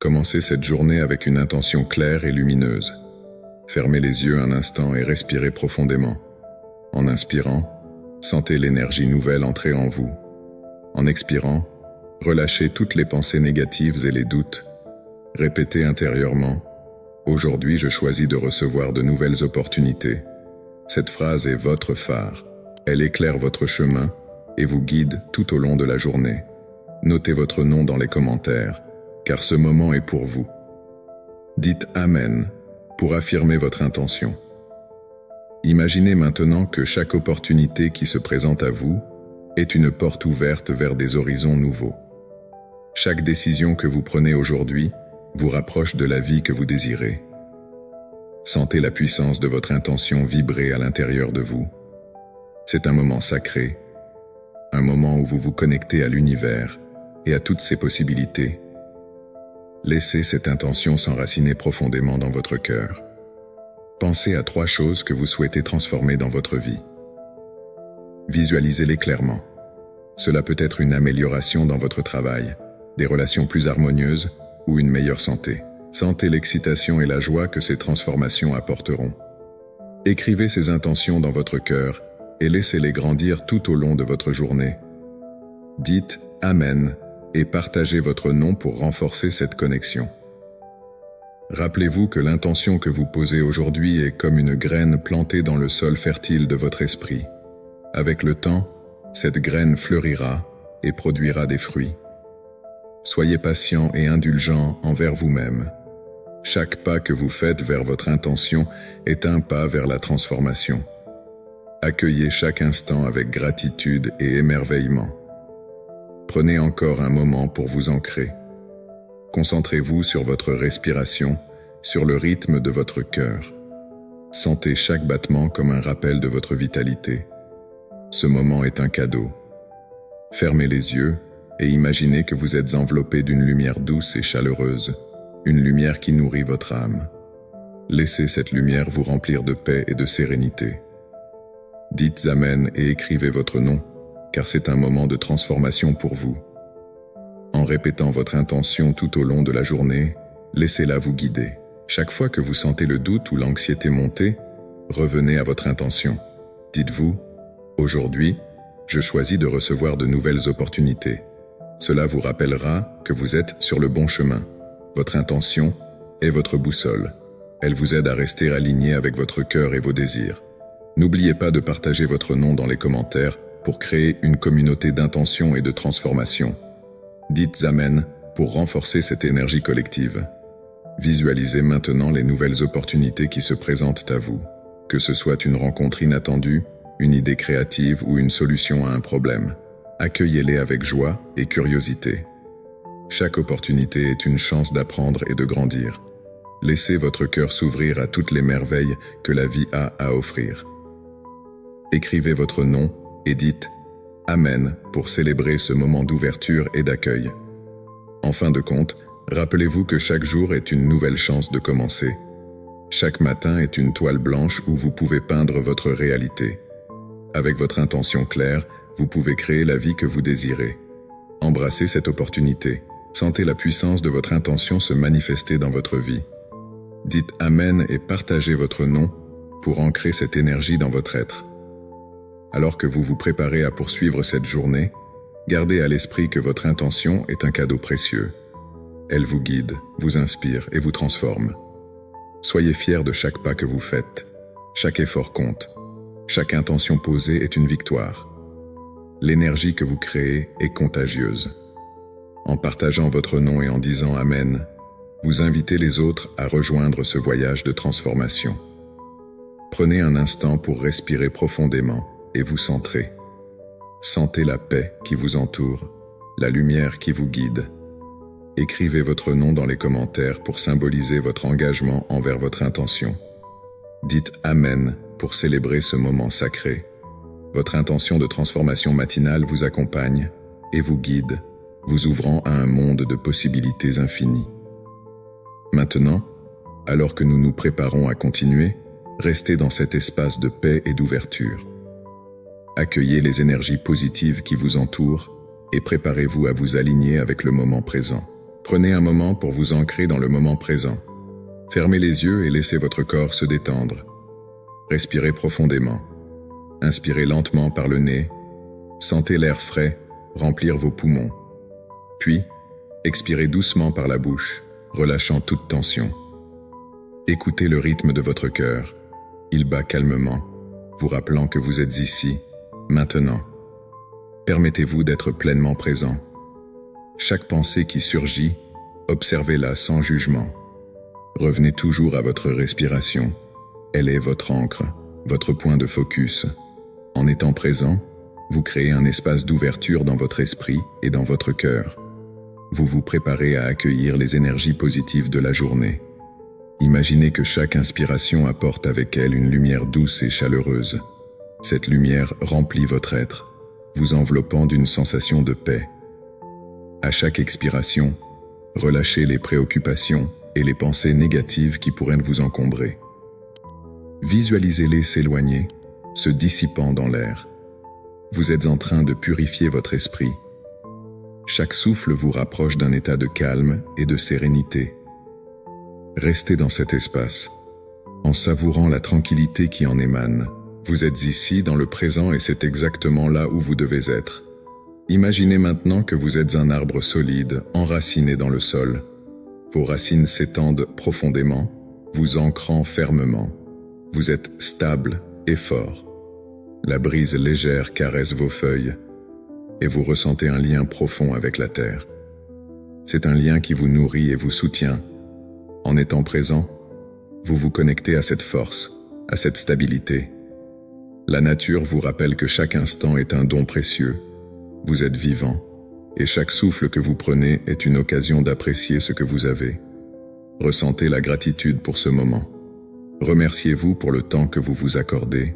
Commencez cette journée avec une intention claire et lumineuse. Fermez les yeux un instant et respirez profondément. En inspirant, sentez l'énergie nouvelle entrer en vous. En expirant, relâchez toutes les pensées négatives et les doutes. Répétez intérieurement « Aujourd'hui, je choisis de recevoir de nouvelles opportunités ». Cette phrase est votre phare. Elle éclaire votre chemin et vous guide tout au long de la journée. Notez votre nom dans les commentaires, car ce moment est pour vous. Dites « Amen » pour affirmer votre intention. Imaginez maintenant que chaque opportunité qui se présente à vous est une porte ouverte vers des horizons nouveaux. Chaque décision que vous prenez aujourd'hui vous rapproche de la vie que vous désirez. Sentez la puissance de votre intention vibrer à l'intérieur de vous. C'est un moment sacré, un moment où vous vous connectez à l'univers et à toutes ses possibilités. Laissez cette intention s'enraciner profondément dans votre cœur. Pensez à 3 choses que vous souhaitez transformer dans votre vie. Visualisez-les clairement. Cela peut être une amélioration dans votre travail, des relations plus harmonieuses ou une meilleure santé. Sentez l'excitation et la joie que ces transformations apporteront. Écrivez ces intentions dans votre cœur et laissez-les grandir tout au long de votre journée. Dites « Amen » et partagez votre nom pour renforcer cette connexion. Rappelez-vous que l'intention que vous posez aujourd'hui est comme une graine plantée dans le sol fertile de votre esprit. Avec le temps, cette graine fleurira et produira des fruits. Soyez patient et indulgent envers vous-même. Chaque pas que vous faites vers votre intention est un pas vers la transformation. Accueillez chaque instant avec gratitude et émerveillement. Prenez encore un moment pour vous ancrer. Concentrez-vous sur votre respiration, sur le rythme de votre cœur. Sentez chaque battement comme un rappel de votre vitalité. Ce moment est un cadeau. Fermez les yeux et imaginez que vous êtes enveloppé d'une lumière douce et chaleureuse, une lumière qui nourrit votre âme. Laissez cette lumière vous remplir de paix et de sérénité. Dites Amen et écrivez votre nom, car c'est un moment de transformation pour vous. En répétant votre intention tout au long de la journée, laissez-la vous guider. Chaque fois que vous sentez le doute ou l'anxiété monter, revenez à votre intention. Dites-vous « Aujourd'hui, je choisis de recevoir de nouvelles opportunités ». Cela vous rappellera que vous êtes sur le bon chemin. Votre intention est votre boussole. Elle vous aide à rester aligné avec votre cœur et vos désirs. N'oubliez pas de partager votre nom dans les commentaires pour créer une communauté d'intention et de transformation. Dites Amen pour renforcer cette énergie collective. Visualisez maintenant les nouvelles opportunités qui se présentent à vous. Que ce soit une rencontre inattendue, une idée créative ou une solution à un problème. Accueillez-les avec joie et curiosité. Chaque opportunité est une chance d'apprendre et de grandir. Laissez votre cœur s'ouvrir à toutes les merveilles que la vie a à offrir. Écrivez votre nom et dites « Amen » pour célébrer ce moment d'ouverture et d'accueil. En fin de compte, rappelez-vous que chaque jour est une nouvelle chance de commencer. Chaque matin est une toile blanche où vous pouvez peindre votre réalité. Avec votre intention claire, vous pouvez créer la vie que vous désirez. Embrassez cette opportunité. Sentez la puissance de votre intention se manifester dans votre vie. Dites « Amen » et partagez votre nom pour ancrer cette énergie dans votre être. Alors que vous vous préparez à poursuivre cette journée, gardez à l'esprit que votre intention est un cadeau précieux. Elle vous guide, vous inspire et vous transforme. Soyez fiers de chaque pas que vous faites. Chaque effort compte. Chaque intention posée est une victoire. L'énergie que vous créez est contagieuse. En partageant votre nom et en disant « Amen », vous invitez les autres à rejoindre ce voyage de transformation. Prenez un instant pour respirer profondément et vous centrer. Sentez la paix qui vous entoure, la lumière qui vous guide. Écrivez votre nom dans les commentaires pour symboliser votre engagement envers votre intention. Dites « Amen » pour célébrer ce moment sacré. Votre intention de transformation matinale vous accompagne et vous guide, vous ouvrant à un monde de possibilités infinies. Maintenant, alors que nous nous préparons à continuer, restez dans cet espace de paix et d'ouverture. Accueillez les énergies positives qui vous entourent et préparez-vous à vous aligner avec le moment présent. Prenez un moment pour vous ancrer dans le moment présent. Fermez les yeux et laissez votre corps se détendre. Respirez profondément. Inspirez lentement par le nez. Sentez l'air frais remplir vos poumons. Puis, expirez doucement par la bouche, relâchant toute tension. Écoutez le rythme de votre cœur. Il bat calmement, vous rappelant que vous êtes ici, maintenant. Permettez-vous d'être pleinement présent. Chaque pensée qui surgit, observez-la sans jugement. Revenez toujours à votre respiration. Elle est votre ancre, votre point de focus. En étant présent, vous créez un espace d'ouverture dans votre esprit et dans votre cœur. Vous vous préparez à accueillir les énergies positives de la journée. Imaginez que chaque inspiration apporte avec elle une lumière douce et chaleureuse. Cette lumière remplit votre être, vous enveloppant d'une sensation de paix. À chaque expiration, relâchez les préoccupations et les pensées négatives qui pourraient vous encombrer. Visualisez-les s'éloigner, se dissipant dans l'air. Vous êtes en train de purifier votre esprit. Chaque souffle vous rapproche d'un état de calme et de sérénité. Restez dans cet espace, en savourant la tranquillité qui en émane. Vous êtes ici, dans le présent, et c'est exactement là où vous devez être. Imaginez maintenant que vous êtes un arbre solide, enraciné dans le sol. Vos racines s'étendent profondément, vous ancrant fermement. Vous êtes stable et fort. La brise légère caresse vos feuilles, et vous ressentez un lien profond avec la terre. C'est un lien qui vous nourrit et vous soutient. En étant présent, vous vous connectez à cette force, à cette stabilité. La nature vous rappelle que chaque instant est un don précieux. Vous êtes vivant, et chaque souffle que vous prenez est une occasion d'apprécier ce que vous avez. Ressentez la gratitude pour ce moment. Remerciez-vous pour le temps que vous vous accordez.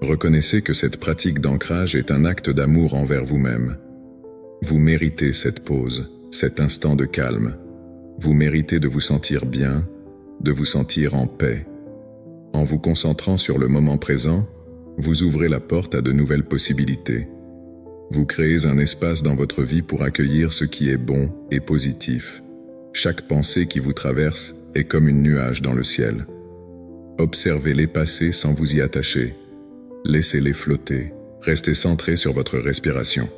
Reconnaissez que cette pratique d'ancrage est un acte d'amour envers vous-même. Vous méritez cette pause, cet instant de calme. Vous méritez de vous sentir bien, de vous sentir en paix. En vous concentrant sur le moment présent, vous ouvrez la porte à de nouvelles possibilités. Vous créez un espace dans votre vie pour accueillir ce qui est bon et positif. Chaque pensée qui vous traverse est comme une nuage dans le ciel. Observez-les passer sans vous y attacher. Laissez-les flotter. Restez centré sur votre respiration.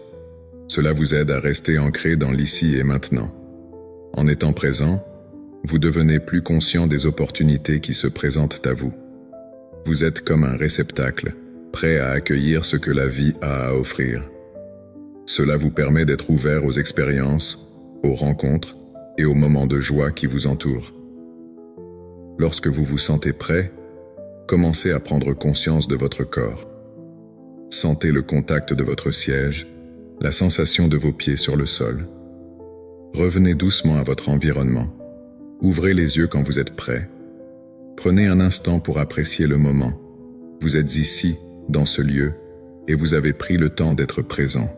Cela vous aide à rester ancré dans l'ici et maintenant. En étant présent, vous devenez plus conscient des opportunités qui se présentent à vous. Vous êtes comme un réceptacle, prêt à accueillir ce que la vie a à offrir. Cela vous permet d'être ouvert aux expériences, aux rencontres et aux moments de joie qui vous entourent. Lorsque vous vous sentez prêt, commencez à prendre conscience de votre corps. Sentez le contact de votre siège, la sensation de vos pieds sur le sol. Revenez doucement à votre environnement. Ouvrez les yeux quand vous êtes prêt. Prenez un instant pour apprécier le moment. Vous êtes ici, dans ce lieu, et vous avez pris le temps d'être présent.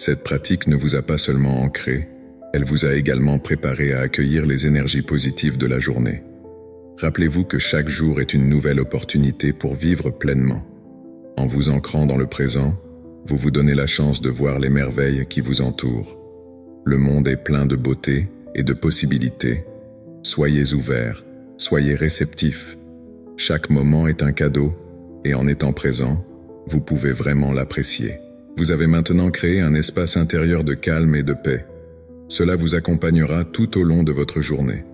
Cette pratique ne vous a pas seulement ancré, elle vous a également préparé à accueillir les énergies positives de la journée. Rappelez-vous que chaque jour est une nouvelle opportunité pour vivre pleinement. En vous ancrant dans le présent, vous vous donnez la chance de voir les merveilles qui vous entourent. Le monde est plein de beauté et de possibilités. Soyez ouverts, soyez réceptifs. Chaque moment est un cadeau, et en étant présent, vous pouvez vraiment l'apprécier. Vous avez maintenant créé un espace intérieur de calme et de paix. Cela vous accompagnera tout au long de votre journée.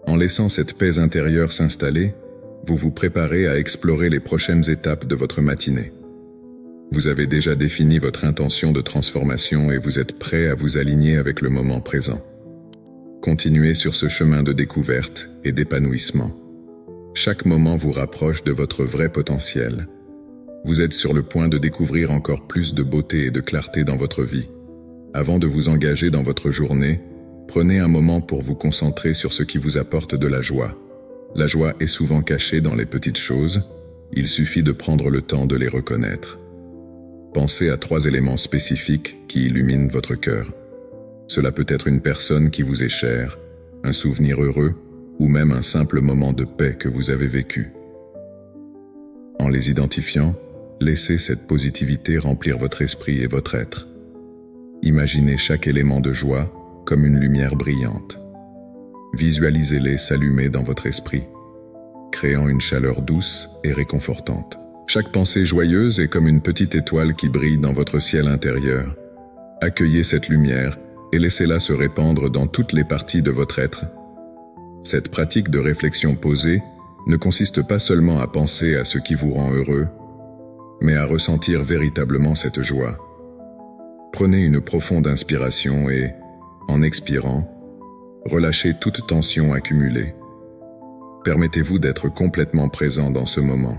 En laissant cette paix intérieure s'installer, vous vous préparez à explorer les prochaines étapes de votre matinée. Vous avez déjà défini votre intention de transformation et vous êtes prêt à vous aligner avec le moment présent. Continuez sur ce chemin de découverte et d'épanouissement. Chaque moment vous rapproche de votre vrai potentiel. Vous êtes sur le point de découvrir encore plus de beauté et de clarté dans votre vie. Avant de vous engager dans votre journée, prenez un moment pour vous concentrer sur ce qui vous apporte de la joie. La joie est souvent cachée dans les petites choses, il suffit de prendre le temps de les reconnaître. Pensez à 3 éléments spécifiques qui illuminent votre cœur. Cela peut être une personne qui vous est chère, un souvenir heureux ou même un simple moment de paix que vous avez vécu. En les identifiant, laissez cette positivité remplir votre esprit et votre être. Imaginez chaque élément de joie comme une lumière brillante. Visualisez-les s'allumer dans votre esprit, créant une chaleur douce et réconfortante. Chaque pensée joyeuse est comme une petite étoile qui brille dans votre ciel intérieur. Accueillez cette lumière et laissez-la se répandre dans toutes les parties de votre être. Cette pratique de réflexion posée ne consiste pas seulement à penser à ce qui vous rend heureux, mais à ressentir véritablement cette joie. Prenez une profonde inspiration et, en expirant, relâchez toute tension accumulée. Permettez-vous d'être complètement présent dans ce moment.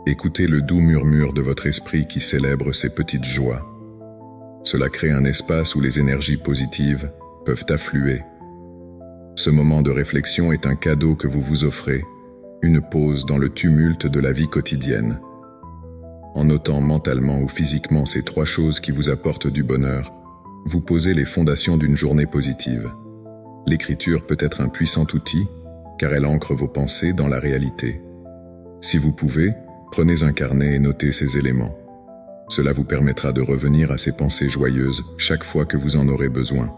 Écoutez le doux murmure de votre esprit qui célèbre ces petites joies. Cela crée un espace où les énergies positives peuvent affluer. Ce moment de réflexion est un cadeau que vous vous offrez, une pause dans le tumulte de la vie quotidienne. En notant mentalement ou physiquement ces 3 choses qui vous apportent du bonheur, vous posez les fondations d'une journée positive. L'écriture peut être un puissant outil, car elle ancre vos pensées dans la réalité. Si vous pouvez, prenez un carnet et notez ces éléments. Cela vous permettra de revenir à ces pensées joyeuses chaque fois que vous en aurez besoin.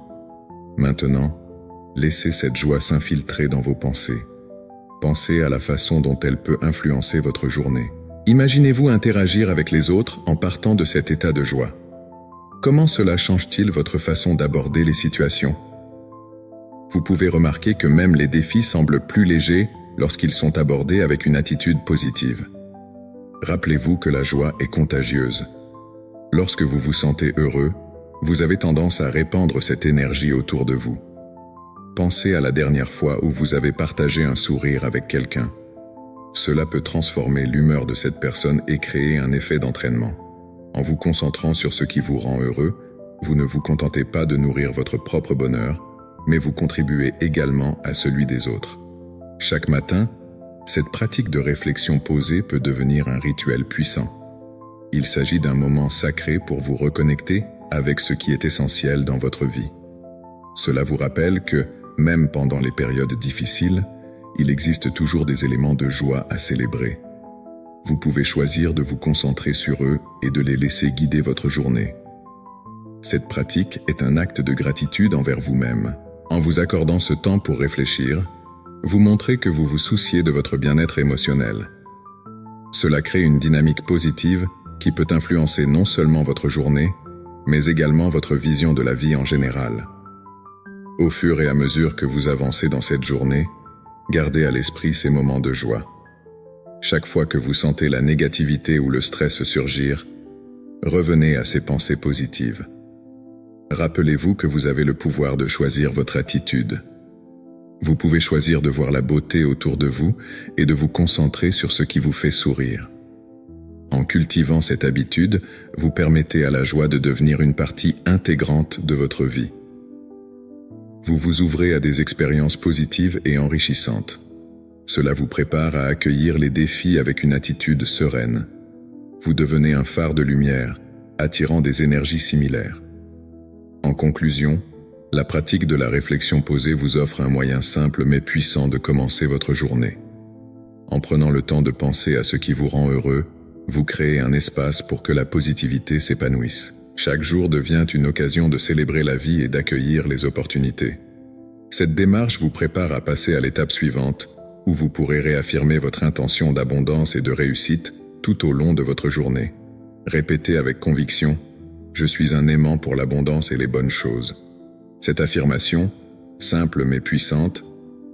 Maintenant, laissez cette joie s'infiltrer dans vos pensées. Pensez à la façon dont elle peut influencer votre journée. Imaginez-vous interagir avec les autres en partant de cet état de joie. Comment cela change-t-il votre façon d'aborder les situations? Vous pouvez remarquer que même les défis semblent plus légers lorsqu'ils sont abordés avec une attitude positive. Rappelez-vous que la joie est contagieuse. Lorsque vous vous sentez heureux, vous avez tendance à répandre cette énergie autour de vous. Pensez à la dernière fois où vous avez partagé un sourire avec quelqu'un. Cela peut transformer l'humeur de cette personne et créer un effet d'entraînement. En vous concentrant sur ce qui vous rend heureux, vous ne vous contentez pas de nourrir votre propre bonheur, mais vous contribuez également à celui des autres. Chaque matin, cette pratique de réflexion posée peut devenir un rituel puissant. Il s'agit d'un moment sacré pour vous reconnecter avec ce qui est essentiel dans votre vie. Cela vous rappelle que, même pendant les périodes difficiles, il existe toujours des éléments de joie à célébrer. Vous pouvez choisir de vous concentrer sur eux et de les laisser guider votre journée. Cette pratique est un acte de gratitude envers vous-même. En vous accordant ce temps pour réfléchir, vous montrez que vous vous souciez de votre bien-être émotionnel. Cela crée une dynamique positive qui peut influencer non seulement votre journée, mais également votre vision de la vie en général. Au fur et à mesure que vous avancez dans cette journée, gardez à l'esprit ces moments de joie. Chaque fois que vous sentez la négativité ou le stress surgir, revenez à ces pensées positives. Rappelez-vous que vous avez le pouvoir de choisir votre attitude. Vous pouvez choisir de voir la beauté autour de vous et de vous concentrer sur ce qui vous fait sourire. En cultivant cette habitude, vous permettez à la joie de devenir une partie intégrante de votre vie. Vous vous ouvrez à des expériences positives et enrichissantes. Cela vous prépare à accueillir les défis avec une attitude sereine. Vous devenez un phare de lumière, attirant des énergies similaires. En conclusion, la pratique de la réflexion posée vous offre un moyen simple mais puissant de commencer votre journée. En prenant le temps de penser à ce qui vous rend heureux, vous créez un espace pour que la positivité s'épanouisse. Chaque jour devient une occasion de célébrer la vie et d'accueillir les opportunités. Cette démarche vous prépare à passer à l'étape suivante, où vous pourrez réaffirmer votre intention d'abondance et de réussite tout au long de votre journée. Répétez avec conviction « Je suis un aimant pour l'abondance et les bonnes choses ». Cette affirmation, simple mais puissante,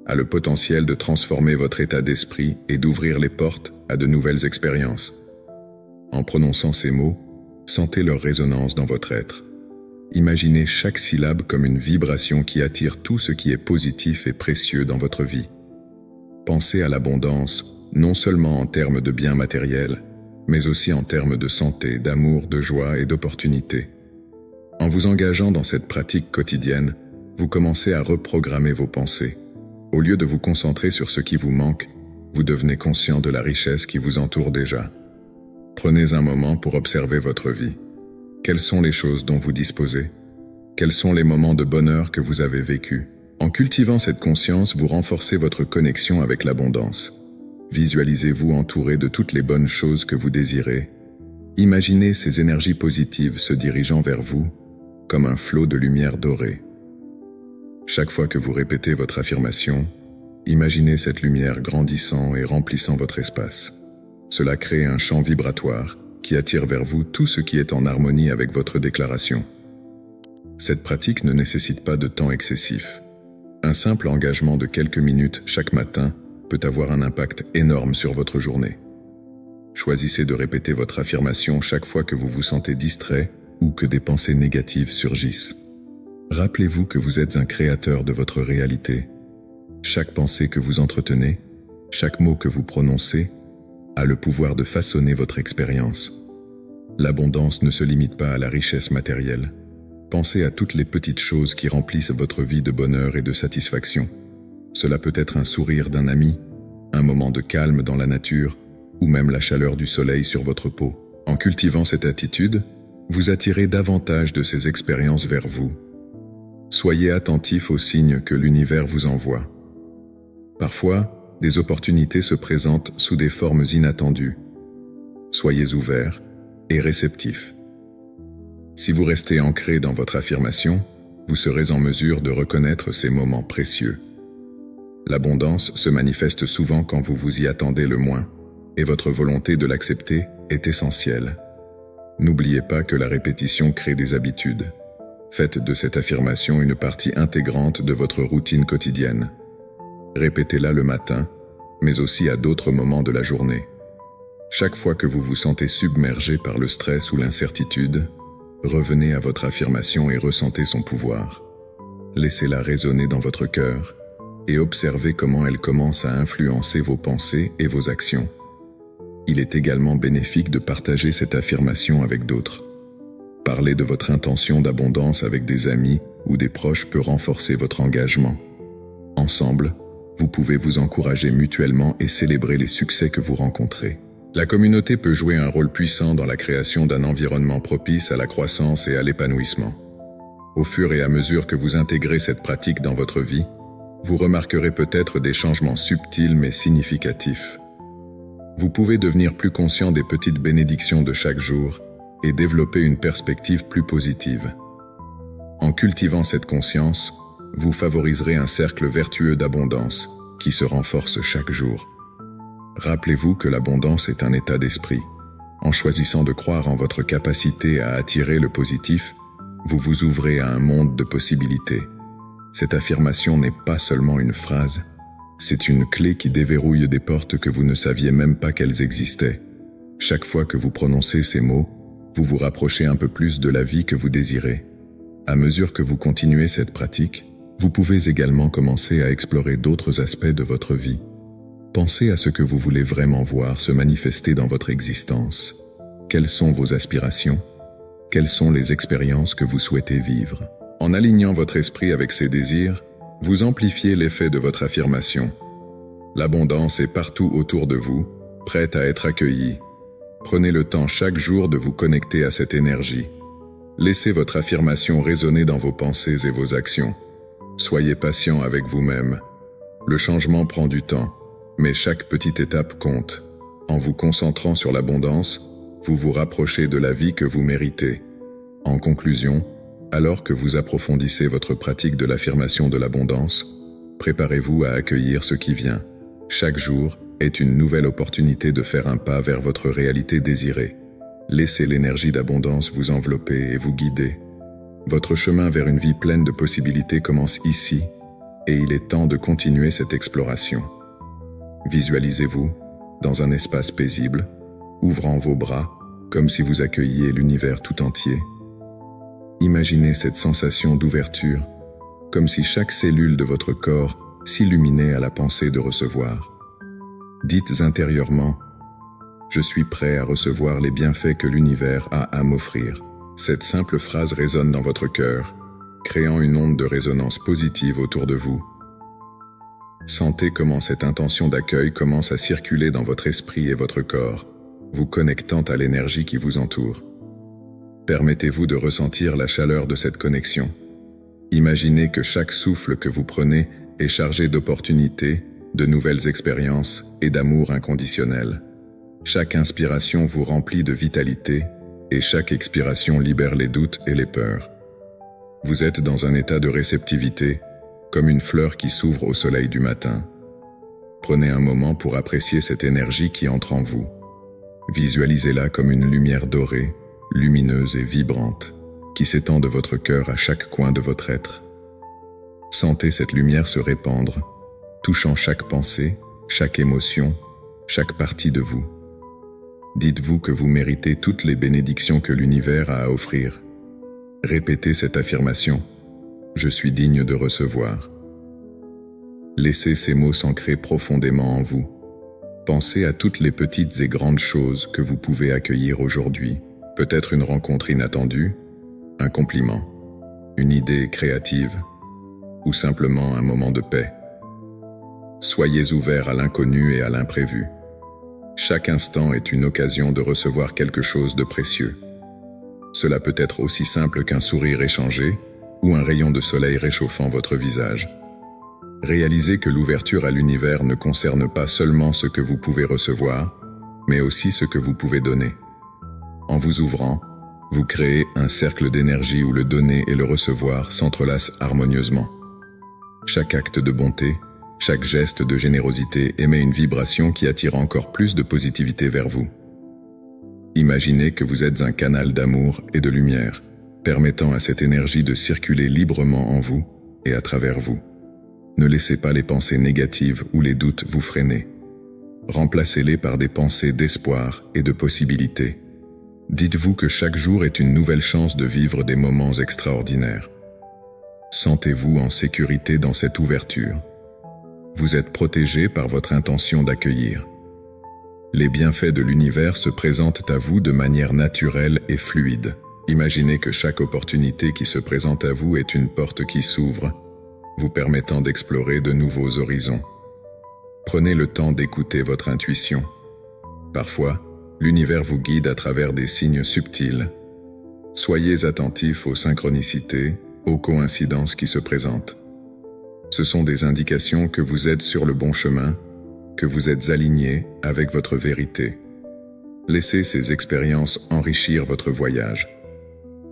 a le potentiel de transformer votre état d'esprit et d'ouvrir les portes à de nouvelles expériences. En prononçant ces mots, sentez leur résonance dans votre être. Imaginez chaque syllabe comme une vibration qui attire tout ce qui est positif et précieux dans votre vie. Pensez à l'abondance, non seulement en termes de biens matériels, mais aussi en termes de santé, d'amour, de joie et d'opportunités. En vous engageant dans cette pratique quotidienne, vous commencez à reprogrammer vos pensées. Au lieu de vous concentrer sur ce qui vous manque, vous devenez conscient de la richesse qui vous entoure déjà. Prenez un moment pour observer votre vie. Quelles sont les choses dont vous disposez? Quels sont les moments de bonheur que vous avez vécus? En cultivant cette conscience, vous renforcez votre connexion avec l'abondance. Visualisez-vous entouré de toutes les bonnes choses que vous désirez. Imaginez ces énergies positives se dirigeant vers vous comme un flot de lumière dorée. Chaque fois que vous répétez votre affirmation, imaginez cette lumière grandissant et remplissant votre espace. Cela crée un champ vibratoire qui attire vers vous tout ce qui est en harmonie avec votre déclaration. Cette pratique ne nécessite pas de temps excessif. Un simple engagement de quelques minutes chaque matin peut avoir un impact énorme sur votre journée. Choisissez de répéter votre affirmation chaque fois que vous vous sentez distrait ou que des pensées négatives surgissent. Rappelez-vous que vous êtes un créateur de votre réalité. Chaque pensée que vous entretenez, chaque mot que vous prononcez, a le pouvoir de façonner votre expérience. L'abondance ne se limite pas à la richesse matérielle. Pensez à toutes les petites choses qui remplissent votre vie de bonheur et de satisfaction. Cela peut être un sourire d'un ami, un moment de calme dans la nature, ou même la chaleur du soleil sur votre peau. En cultivant cette attitude, vous attirez davantage de ces expériences vers vous. Soyez attentif aux signes que l'univers vous envoie. Parfois, des opportunités se présentent sous des formes inattendues. Soyez ouverts et réceptifs. Si vous restez ancré dans votre affirmation, vous serez en mesure de reconnaître ces moments précieux. L'abondance se manifeste souvent quand vous vous y attendez le moins, et votre volonté de l'accepter est essentielle. N'oubliez pas que la répétition crée des habitudes. Faites de cette affirmation une partie intégrante de votre routine quotidienne. Répétez-la le matin, mais aussi à d'autres moments de la journée. Chaque fois que vous vous sentez submergé par le stress ou l'incertitude, revenez à votre affirmation et ressentez son pouvoir. Laissez-la résonner dans votre cœur et observez comment elle commence à influencer vos pensées et vos actions. Il est également bénéfique de partager cette affirmation avec d'autres. Parler de votre intention d'abondance avec des amis ou des proches peut renforcer votre engagement. Ensemble, vous pouvez vous encourager mutuellement et célébrer les succès que vous rencontrez. La communauté peut jouer un rôle puissant dans la création d'un environnement propice à la croissance et à l'épanouissement. Au fur et à mesure que vous intégrez cette pratique dans votre vie, vous remarquerez peut-être des changements subtils mais significatifs. Vous pouvez devenir plus conscient des petites bénédictions de chaque jour et développer une perspective plus positive. En cultivant cette conscience, vous favoriserez un cercle vertueux d'abondance qui se renforce chaque jour. Rappelez-vous que l'abondance est un état d'esprit. En choisissant de croire en votre capacité à attirer le positif, vous vous ouvrez à un monde de possibilités. Cette affirmation n'est pas seulement une phrase, c'est une clé qui déverrouille des portes que vous ne saviez même pas qu'elles existaient. Chaque fois que vous prononcez ces mots, vous vous rapprochez un peu plus de la vie que vous désirez. À mesure que vous continuez cette pratique, vous pouvez également commencer à explorer d'autres aspects de votre vie. Pensez à ce que vous voulez vraiment voir se manifester dans votre existence. Quelles sont vos aspirations? Quelles sont les expériences que vous souhaitez vivre? En alignant votre esprit avec ces désirs, vous amplifiez l'effet de votre affirmation. L'abondance est partout autour de vous, prête à être accueillie. Prenez le temps chaque jour de vous connecter à cette énergie. Laissez votre affirmation résonner dans vos pensées et vos actions. Soyez patient avec vous-même. Le changement prend du temps, mais chaque petite étape compte. En vous concentrant sur l'abondance, vous vous rapprochez de la vie que vous méritez. En conclusion, alors que vous approfondissez votre pratique de l'affirmation de l'abondance, préparez-vous à accueillir ce qui vient. Chaque jour est une nouvelle opportunité de faire un pas vers votre réalité désirée. Laissez l'énergie d'abondance vous envelopper et vous guider. Votre chemin vers une vie pleine de possibilités commence ici, et il est temps de continuer cette exploration. Visualisez-vous dans un espace paisible, ouvrant vos bras comme si vous accueilliez l'univers tout entier. Imaginez cette sensation d'ouverture, comme si chaque cellule de votre corps s'illuminait à la pensée de recevoir. Dites intérieurement « Je suis prêt à recevoir les bienfaits que l'univers a à m'offrir ». Cette simple phrase résonne dans votre cœur, créant une onde de résonance positive autour de vous. Sentez comment cette intention d'accueil commence à circuler dans votre esprit et votre corps, vous connectant à l'énergie qui vous entoure. Permettez-vous de ressentir la chaleur de cette connexion. Imaginez que chaque souffle que vous prenez est chargé d'opportunités, de nouvelles expériences et d'amour inconditionnel. Chaque inspiration vous remplit de vitalité et chaque expiration libère les doutes et les peurs. Vous êtes dans un état de réceptivité, comme une fleur qui s'ouvre au soleil du matin. Prenez un moment pour apprécier cette énergie qui entre en vous. Visualisez-la comme une lumière dorée, lumineuse et vibrante, qui s'étend de votre cœur à chaque coin de votre être. Sentez cette lumière se répandre, touchant chaque pensée, chaque émotion, chaque partie de vous. Dites-vous que vous méritez toutes les bénédictions que l'univers a à offrir. Répétez cette affirmation. Je suis digne de recevoir. Laissez ces mots s'ancrer profondément en vous. Pensez à toutes les petites et grandes choses que vous pouvez accueillir aujourd'hui. Peut-être une rencontre inattendue, un compliment, une idée créative, ou simplement un moment de paix. Soyez ouverts à l'inconnu et à l'imprévu. Chaque instant est une occasion de recevoir quelque chose de précieux. Cela peut être aussi simple qu'un sourire échangé ou un rayon de soleil réchauffant votre visage. Réalisez que l'ouverture à l'univers ne concerne pas seulement ce que vous pouvez recevoir, mais aussi ce que vous pouvez donner. En vous ouvrant, vous créez un cercle d'énergie où le donner et le recevoir s'entrelacent harmonieusement. Chaque acte de bonté, chaque geste de générosité émet une vibration qui attire encore plus de positivité vers vous. Imaginez que vous êtes un canal d'amour et de lumière, permettant à cette énergie de circuler librement en vous et à travers vous. Ne laissez pas les pensées négatives ou les doutes vous freiner. Remplacez-les par des pensées d'espoir et de possibilités. Dites-vous que chaque jour est une nouvelle chance de vivre des moments extraordinaires. Sentez-vous en sécurité dans cette ouverture. Vous êtes protégé par votre intention d'accueillir. Les bienfaits de l'univers se présentent à vous de manière naturelle et fluide. Imaginez que chaque opportunité qui se présente à vous est une porte qui s'ouvre, vous permettant d'explorer de nouveaux horizons. Prenez le temps d'écouter votre intuition. Parfois, l'univers vous guide à travers des signes subtils. Soyez attentifs aux synchronicités, aux coïncidences qui se présentent. Ce sont des indications que vous êtes sur le bon chemin, que vous êtes aligné avec votre vérité. Laissez ces expériences enrichir votre voyage.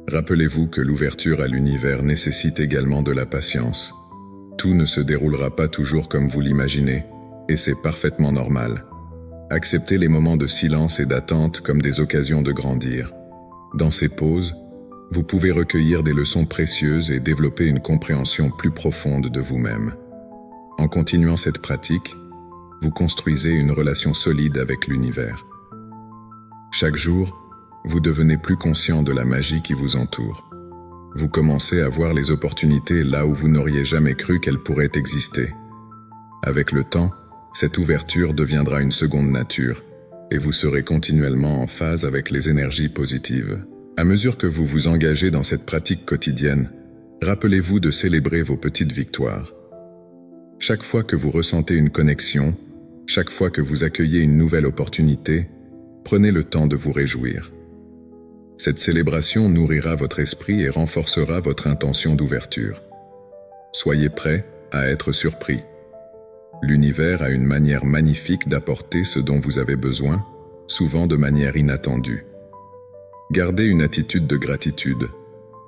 Rappelez-vous que l'ouverture à l'univers nécessite également de la patience. Tout ne se déroulera pas toujours comme vous l'imaginez, et c'est parfaitement normal. Acceptez les moments de silence et d'attente comme des occasions de grandir. Dans ces pauses, vous pouvez recueillir des leçons précieuses et développer une compréhension plus profonde de vous-même. En continuant cette pratique, vous construisez une relation solide avec l'univers. Chaque jour, vous devenez plus conscient de la magie qui vous entoure. Vous commencez à voir les opportunités là où vous n'auriez jamais cru qu'elles pourraient exister. Avec le temps, cette ouverture deviendra une seconde nature, et vous serez continuellement en phase avec les énergies positives. À mesure que vous vous engagez dans cette pratique quotidienne, rappelez-vous de célébrer vos petites victoires. Chaque fois que vous ressentez une connexion, chaque fois que vous accueillez une nouvelle opportunité, prenez le temps de vous réjouir. Cette célébration nourrira votre esprit et renforcera votre intention d'ouverture. Soyez prêts à être surpris. L'univers a une manière magnifique d'apporter ce dont vous avez besoin, souvent de manière inattendue. Gardez une attitude de gratitude,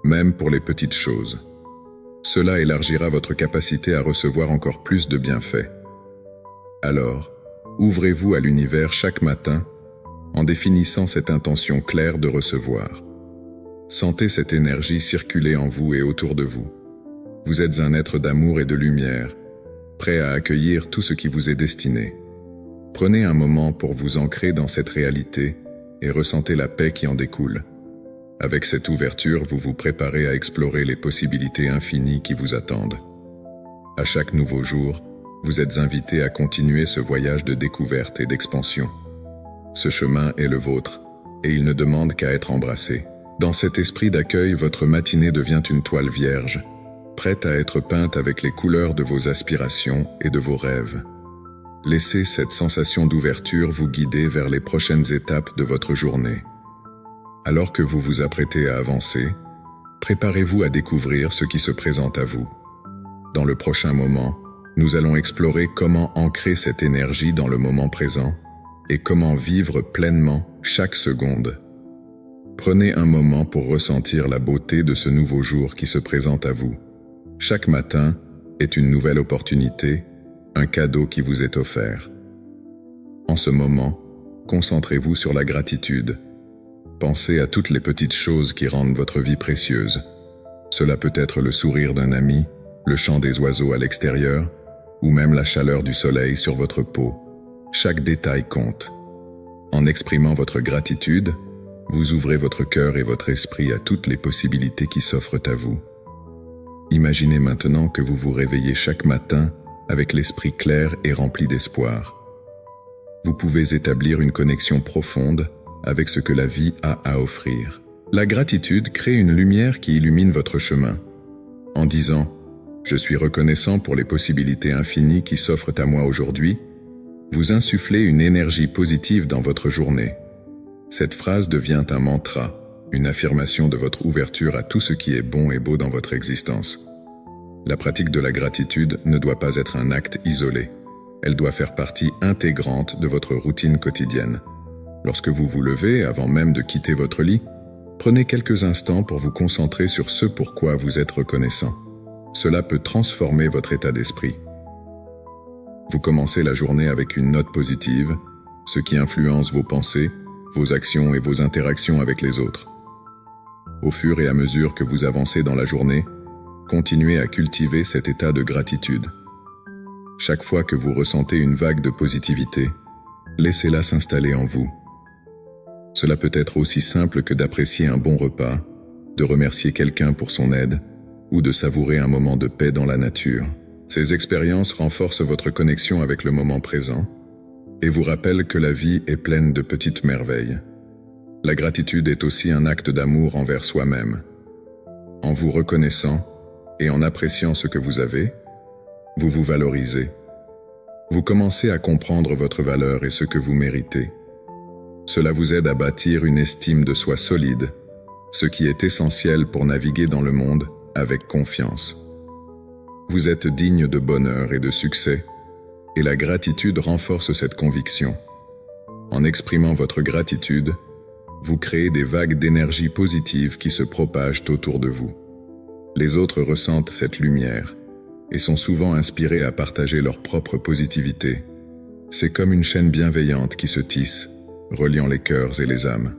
même pour les petites choses. Cela élargira votre capacité à recevoir encore plus de bienfaits. Alors, ouvrez-vous à l'univers chaque matin en définissant cette intention claire de recevoir. Sentez cette énergie circuler en vous et autour de vous. Vous êtes un être d'amour et de lumière, prêt à accueillir tout ce qui vous est destiné. Prenez un moment pour vous ancrer dans cette réalité et ressentez la paix qui en découle. Avec cette ouverture, vous vous préparez à explorer les possibilités infinies qui vous attendent. À chaque nouveau jour, vous êtes invité à continuer ce voyage de découverte et d'expansion. Ce chemin est le vôtre, et il ne demande qu'à être embrassé. Dans cet esprit d'accueil, votre matinée devient une toile vierge, prête à être peinte avec les couleurs de vos aspirations et de vos rêves. Laissez cette sensation d'ouverture vous guider vers les prochaines étapes de votre journée. Alors que vous vous apprêtez à avancer, préparez-vous à découvrir ce qui se présente à vous. Dans le prochain moment, nous allons explorer comment ancrer cette énergie dans le moment présent et comment vivre pleinement chaque seconde. Prenez un moment pour ressentir la beauté de ce nouveau jour qui se présente à vous. Chaque matin, est une nouvelle opportunité, un cadeau qui vous est offert. En ce moment, concentrez-vous sur la gratitude. Pensez à toutes les petites choses qui rendent votre vie précieuse. Cela peut être le sourire d'un ami, le chant des oiseaux à l'extérieur, ou même la chaleur du soleil sur votre peau. Chaque détail compte. En exprimant votre gratitude, vous ouvrez votre cœur et votre esprit à toutes les possibilités qui s'offrent à vous. Imaginez maintenant que vous vous réveillez chaque matin avec l'esprit clair et rempli d'espoir. Vous pouvez établir une connexion profonde avec ce que la vie a à offrir. La gratitude crée une lumière qui illumine votre chemin. En disant « Je suis reconnaissant pour les possibilités infinies qui s'offrent à moi aujourd'hui », vous insufflez une énergie positive dans votre journée. Cette phrase devient un mantra, une affirmation de votre ouverture à tout ce qui est bon et beau dans votre existence. La pratique de la gratitude ne doit pas être un acte isolé. Elle doit faire partie intégrante de votre routine quotidienne. Lorsque vous vous levez, avant même de quitter votre lit, prenez quelques instants pour vous concentrer sur ce pourquoi vous êtes reconnaissant. Cela peut transformer votre état d'esprit. Vous commencez la journée avec une note positive, ce qui influence vos pensées, vos actions et vos interactions avec les autres. Au fur et à mesure que vous avancez dans la journée, continuez à cultiver cet état de gratitude. Chaque fois que vous ressentez une vague de positivité, laissez-la s'installer en vous. Cela peut être aussi simple que d'apprécier un bon repas, de remercier quelqu'un pour son aide, ou de savourer un moment de paix dans la nature. Ces expériences renforcent votre connexion avec le moment présent et vous rappellent que la vie est pleine de petites merveilles. La gratitude est aussi un acte d'amour envers soi-même. En vous reconnaissant et en appréciant ce que vous avez, vous vous valorisez. Vous commencez à comprendre votre valeur et ce que vous méritez. Cela vous aide à bâtir une estime de soi solide, ce qui est essentiel pour naviguer dans le monde avec confiance. Vous êtes digne de bonheur et de succès, et la gratitude renforce cette conviction. En exprimant votre gratitude, vous créez des vagues d'énergie positive qui se propagent autour de vous. Les autres ressentent cette lumière et sont souvent inspirés à partager leur propre positivité. C'est comme une chaîne bienveillante qui se tisse, reliant les cœurs et les âmes.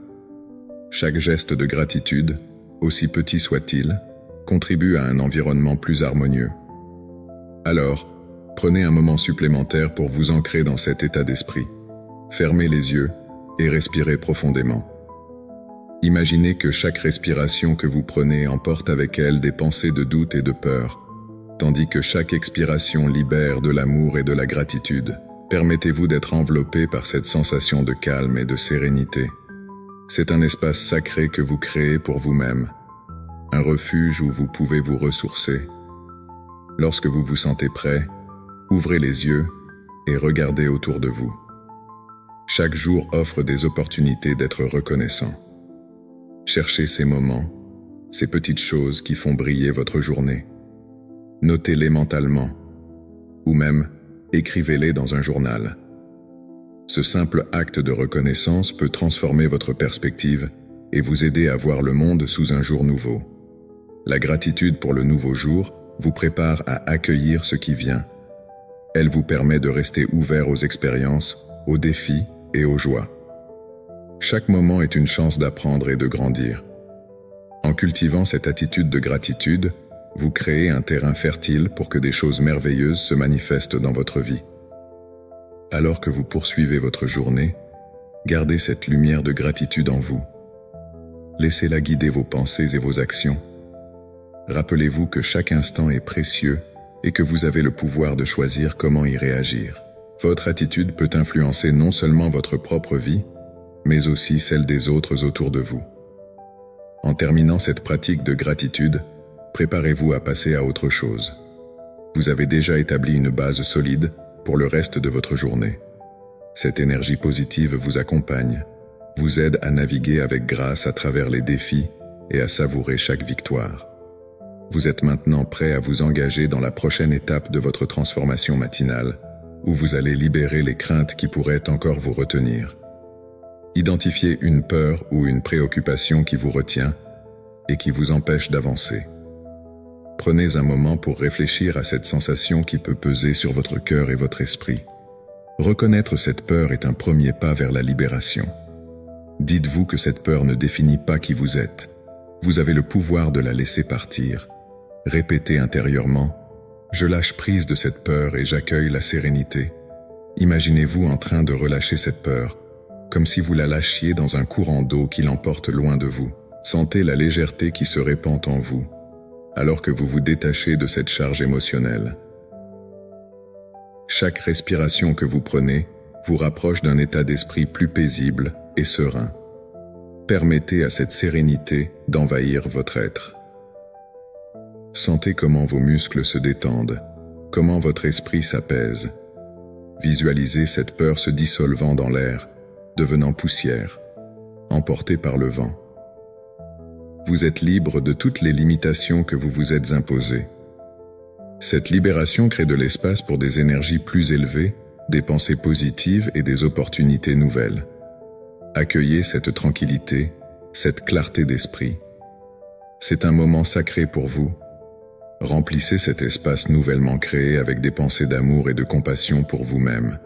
Chaque geste de gratitude, aussi petit soit-il, contribue à un environnement plus harmonieux. Alors, prenez un moment supplémentaire pour vous ancrer dans cet état d'esprit. Fermez les yeux et respirez profondément. Imaginez que chaque respiration que vous prenez emporte avec elle des pensées de doute et de peur, tandis que chaque expiration libère de l'amour et de la gratitude. Permettez-vous d'être enveloppé par cette sensation de calme et de sérénité. C'est un espace sacré que vous créez pour vous-même, un refuge où vous pouvez vous ressourcer. Lorsque vous vous sentez prêt, ouvrez les yeux et regardez autour de vous. Chaque jour offre des opportunités d'être reconnaissant. Cherchez ces moments, ces petites choses qui font briller votre journée. Notez-les mentalement, ou même écrivez-les dans un journal. Ce simple acte de reconnaissance peut transformer votre perspective et vous aider à voir le monde sous un jour nouveau. La gratitude pour le nouveau jour vous prépare à accueillir ce qui vient. Elle vous permet de rester ouvert aux expériences, aux défis et aux joies. Chaque moment est une chance d'apprendre et de grandir. En cultivant cette attitude de gratitude, vous créez un terrain fertile pour que des choses merveilleuses se manifestent dans votre vie. Alors que vous poursuivez votre journée, gardez cette lumière de gratitude en vous. Laissez-la guider vos pensées et vos actions. Rappelez-vous que chaque instant est précieux et que vous avez le pouvoir de choisir comment y réagir. Votre attitude peut influencer non seulement votre propre vie, mais aussi celle des autres autour de vous. En terminant cette pratique de gratitude, préparez-vous à passer à autre chose. Vous avez déjà établi une base solide pour le reste de votre journée. Cette énergie positive vous accompagne, vous aide à naviguer avec grâce à travers les défis et à savourer chaque victoire. Vous êtes maintenant prêt à vous engager dans la prochaine étape de votre transformation matinale, où vous allez libérer les craintes qui pourraient encore vous retenir. Identifiez une peur ou une préoccupation qui vous retient et qui vous empêche d'avancer. Prenez un moment pour réfléchir à cette sensation qui peut peser sur votre cœur et votre esprit. Reconnaître cette peur est un premier pas vers la libération. Dites-vous que cette peur ne définit pas qui vous êtes. Vous avez le pouvoir de la laisser partir. Répétez intérieurement « Je lâche prise de cette peur et j'accueille la sérénité ». Imaginez-vous en train de relâcher cette peur, comme si vous la lâchiez dans un courant d'eau qui l'emporte loin de vous. Sentez la légèreté qui se répand en vous, alors que vous vous détachez de cette charge émotionnelle. Chaque respiration que vous prenez vous rapproche d'un état d'esprit plus paisible et serein. Permettez à cette sérénité d'envahir votre être. Sentez comment vos muscles se détendent, comment votre esprit s'apaise. Visualisez cette peur se dissolvant dans l'air, devenant poussière, emportée par le vent. Vous êtes libre de toutes les limitations que vous vous êtes imposées. Cette libération crée de l'espace pour des énergies plus élevées, des pensées positives et des opportunités nouvelles. Accueillez cette tranquillité, cette clarté d'esprit. C'est un moment sacré pour vous. Remplissez cet espace nouvellement créé avec des pensées d'amour et de compassion pour vous-même.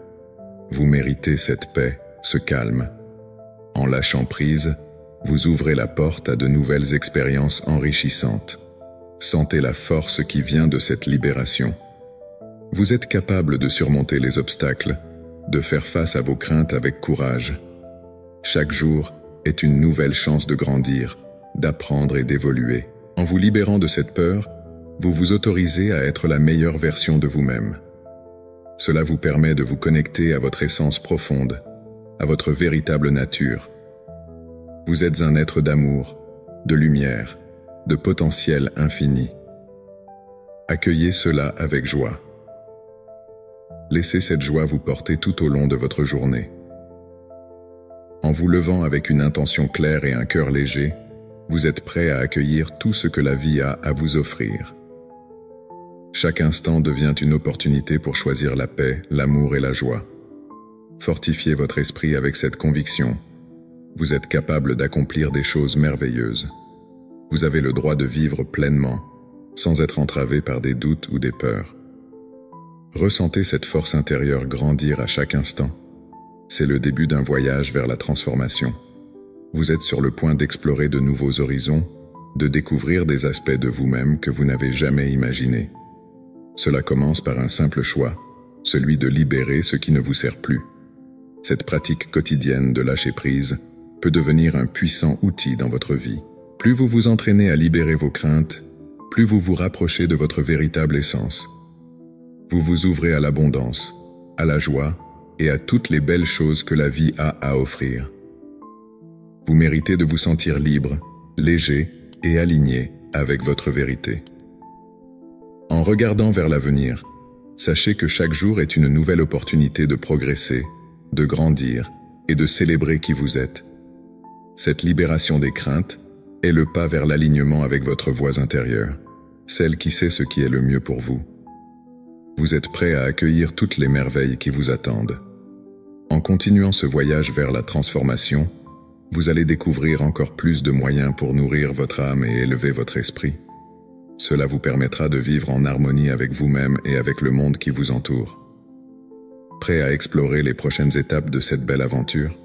Vous méritez cette paix, ce calme. En lâchant prise, vous ouvrez la porte à de nouvelles expériences enrichissantes. Sentez la force qui vient de cette libération. Vous êtes capable de surmonter les obstacles, de faire face à vos craintes avec courage. Chaque jour est une nouvelle chance de grandir, d'apprendre et d'évoluer. En vous libérant de cette peur, vous vous autorisez à être la meilleure version de vous-même. Cela vous permet de vous connecter à votre essence profonde, à votre véritable nature. Vous êtes un être d'amour, de lumière, de potentiel infini. Accueillez cela avec joie. Laissez cette joie vous porter tout au long de votre journée. En vous levant avec une intention claire et un cœur léger, vous êtes prêt à accueillir tout ce que la vie a à vous offrir. Chaque instant devient une opportunité pour choisir la paix, l'amour et la joie. Fortifiez votre esprit avec cette conviction. Vous êtes capable d'accomplir des choses merveilleuses. Vous avez le droit de vivre pleinement, sans être entravé par des doutes ou des peurs. Ressentez cette force intérieure grandir à chaque instant. C'est le début d'un voyage vers la transformation. Vous êtes sur le point d'explorer de nouveaux horizons, de découvrir des aspects de vous-même que vous n'avez jamais imaginés. Cela commence par un simple choix, celui de libérer ce qui ne vous sert plus. Cette pratique quotidienne de lâcher prise peut devenir un puissant outil dans votre vie. Plus vous vous entraînez à libérer vos craintes, plus vous vous rapprochez de votre véritable essence. Vous vous ouvrez à l'abondance, à la joie et à toutes les belles choses que la vie a à offrir. Vous méritez de vous sentir libre, léger et aligné avec votre vérité. En regardant vers l'avenir, sachez que chaque jour est une nouvelle opportunité de progresser, de grandir et de célébrer qui vous êtes. Cette libération des craintes est le pas vers l'alignement avec votre voix intérieure, celle qui sait ce qui est le mieux pour vous. Vous êtes prêt à accueillir toutes les merveilles qui vous attendent. En continuant ce voyage vers la transformation, vous allez découvrir encore plus de moyens pour nourrir votre âme et élever votre esprit. Cela vous permettra de vivre en harmonie avec vous-même et avec le monde qui vous entoure. Prêt à explorer les prochaines étapes de cette belle aventure ?